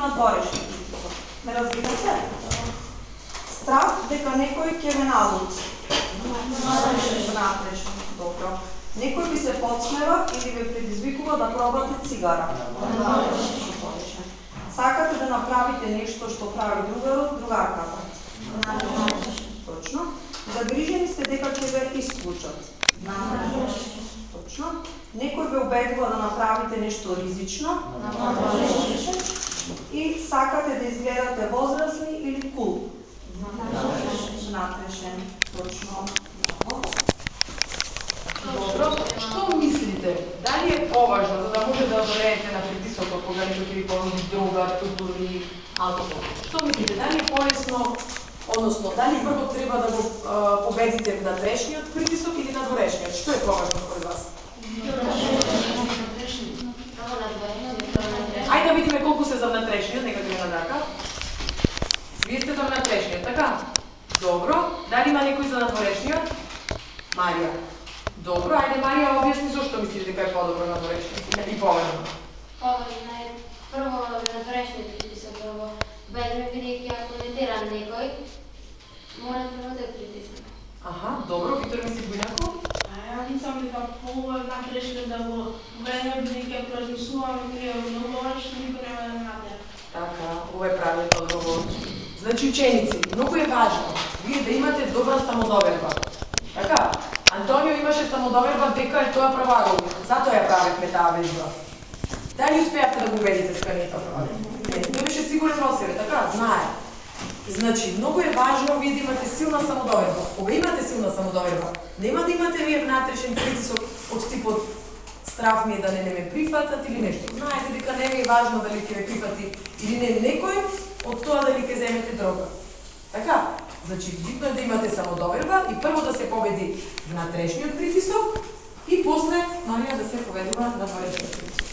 надворешни притисок. Ме разбирате? Страх дека некој ќе ме налути. Внатрешно. Добро. Некој ви се подсмева или ве предизвикува да пробате цигара. Сакате да направите нешто што прави другарот, другарката. Точно. Загрижени сте дека ќе ве исклучат. Точно. Некој ве убедува да направите нешто ризично. И сакате да изгледате возрастни или кул. Внатрешен. Точно. Добро, што мислите? Дали е поважно, за да може да одолеете на притисокот кога некој ќе ви понуди дрога, тутури, алкохол? Што мислите? Дали е полесно, односно, дали прво треба да го победите внатрешниот притисок или надворешниот? Што е поважно според вас? Ајде да видиме колку се за внатрешниот, нека ги на рака. Вие сте за внатрешниот, така? Добро. Дали има некој за надворешниот? Марија. Добро, ајде Марија објасни зошто мислите дека е подобро надворешниот и поважно. Поважно е прво надворешниот притисок, прво бедно бидејќи ако не терам некој, мора прво да притисне. Аха, добро, Виктор мисли Бујнако? Ја мислам дека надворешниот да го бедно бидејќи ако размислуваме криво многу што никој нема да ме натера. Така, ова е правилниот одговор. Значи ученици, многу е важно вие да имате добра самодоверба. Така? Антонио имаше самодоверба дека е тоа права работа. Затоа ја правевме таа вежба. Дали успеавте да го убедите дека не е тоа права работа? Не, тој беше сигурен во себе, така? Знае. Значи, многу е важно вие да имате силна самодоверба. Кога имате силна самодоверба, нема да имате вие внатрешен притисок од типот страв ми е да не ме прифатат или нешто. Знаете дека не ви е важно дали ќе ве прифати или не некој од тоа дали ќе земете дрога. Така? Значи, битно е да имате самодоверба и прво да се победи внатрешниот притисок и после, Марија, да се поведува надворешниот притисок.